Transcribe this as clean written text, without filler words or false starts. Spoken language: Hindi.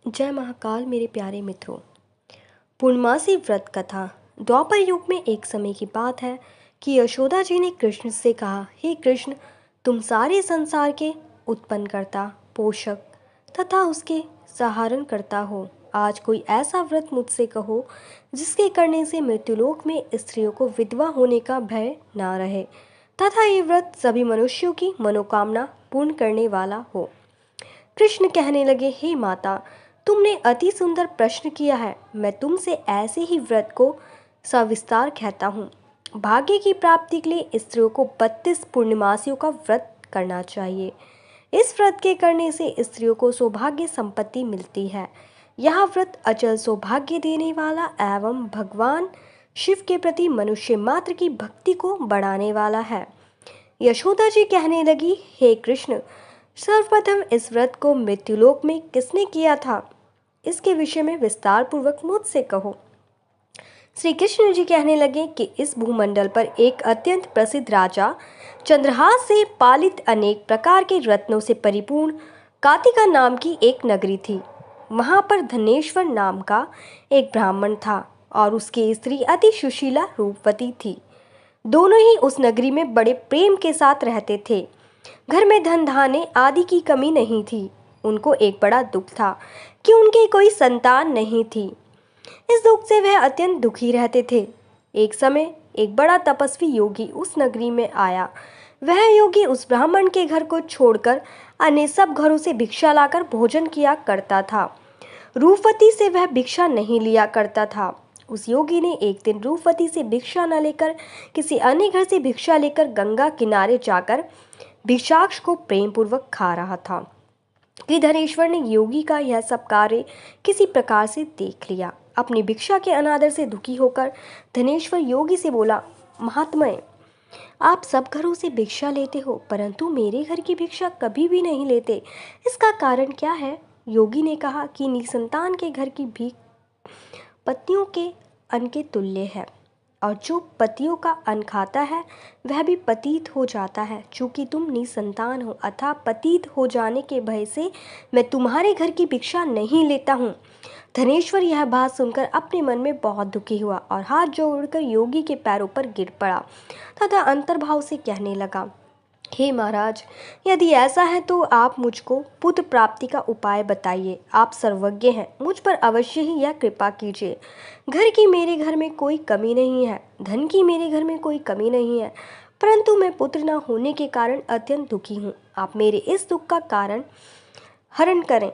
जय महाकाल मेरे प्यारे मित्रों। पूर्णमासी व्रत कथा। द्वापर युग में एक समय की बात है कि यशोदा जी ने कृष्ण से कहा, हे कृष्ण, तुम सारे संसार के उत्पन्न करता, पोषक तथा उसके सहारण करता हो। आज कोई ऐसा व्रत मुझसे कहो जिसके करने से मृत्युलोक में स्त्रियों को विधवा होने का भय ना रहे तथा ये व्रत सभी मनुष्यों की मनोकामना पूर्ण करने वाला हो। कृष्ण कहने लगे, हे माता, तुमने अति सुंदर प्रश्न किया है। मैं तुमसे ऐसे ही व्रत को सविस्तार कहता हूँ। भाग्य की प्राप्ति के लिए स्त्रियों को 32 पूर्णिमासियों का व्रत करना चाहिए। इस व्रत के करने से स्त्रियों को सौभाग्य संपत्ति मिलती है। यह व्रत अचल सौभाग्य देने वाला एवं भगवान शिव के प्रति मनुष्य मात्र की भक्ति को बढ़ाने वाला है। यशोदा जी कहने लगी, हे कृष्ण, सर्वप्रथम इस व्रत को मृत्युलोक में किसने किया था, इसके विषय में विस्तार पूर्वक मुझसे कहो। श्री कृष्ण जी कहने लगे कि इस भूमंडल पर एक अत्यंत प्रसिद्ध राजा चंद्रहास से पालित अनेक प्रकार के रत्नों से परिपूर्ण कातिका नाम की एक नगरी थी। वहां पर धनेश्वर नाम का एक ब्राह्मण था और उसकी स्त्री अति सुशीला रूपवती थी। दोनों ही उस नगरी में बड़े प्रेम के साथ रहते थे। घर में धन धान्य आदि की कमी नहीं थी। उनको एक बड़ा दुख था कि उनकी कोई संतान नहीं थी। इस दुख से वह अत्यंत दुखी रहते थे। एक समय एक बड़ा तपस्वी योगी उस नगरी में आया। वह योगी उस ब्राह्मण के घर को छोड़कर अन्य सब घरों से भिक्षा लाकर भोजन किया करता था। रूपवती से वह भिक्षा नहीं लिया करता था। उस योगी ने एक दिन रूपवती से भिक्षा न लेकर किसी अन्य घर से भिक्षा लेकर गंगा किनारे जाकर भिक्षाक्ष को प्रेम पूर्वक खा रहा था कि धनेश्वर ने योगी का यह सब कार्य किसी प्रकार से देख लिया। अपनी भिक्षा के अनादर से दुखी होकर धनेश्वर योगी से बोला, महात्मय, आप सब घरों से भिक्षा लेते हो परंतु मेरे घर की भिक्षा कभी भी नहीं लेते, इसका कारण क्या है? योगी ने कहा कि निसंतान के घर की भीख पत्नियों के अन्न के तुल्य है और जो पतियों का अन्न खाता है वह भी पतित हो जाता है। चूंकि तुम निसंतान हो अतः पतित हो जाने के भय से मैं तुम्हारे घर की भिक्षा नहीं लेता हूँ। धनेश्वर यह बात सुनकर अपने मन में बहुत दुखी हुआ और हाथ जोड़कर योगी के पैरों पर गिर पड़ा तथा अंतर्भाव से कहने लगा, हे महाराज, यदि ऐसा है तो आप मुझको पुत्र प्राप्ति का उपाय बताइए। आप सर्वज्ञ हैं, मुझ पर अवश्य ही यह कृपा कीजिए। मेरे घर में कोई कमी नहीं है, धन की मेरे घर में कोई कमी नहीं है, परंतु मैं पुत्र न होने के कारण अत्यंत दुखी हूँ। आप मेरे इस दुख का कारण हरण करें।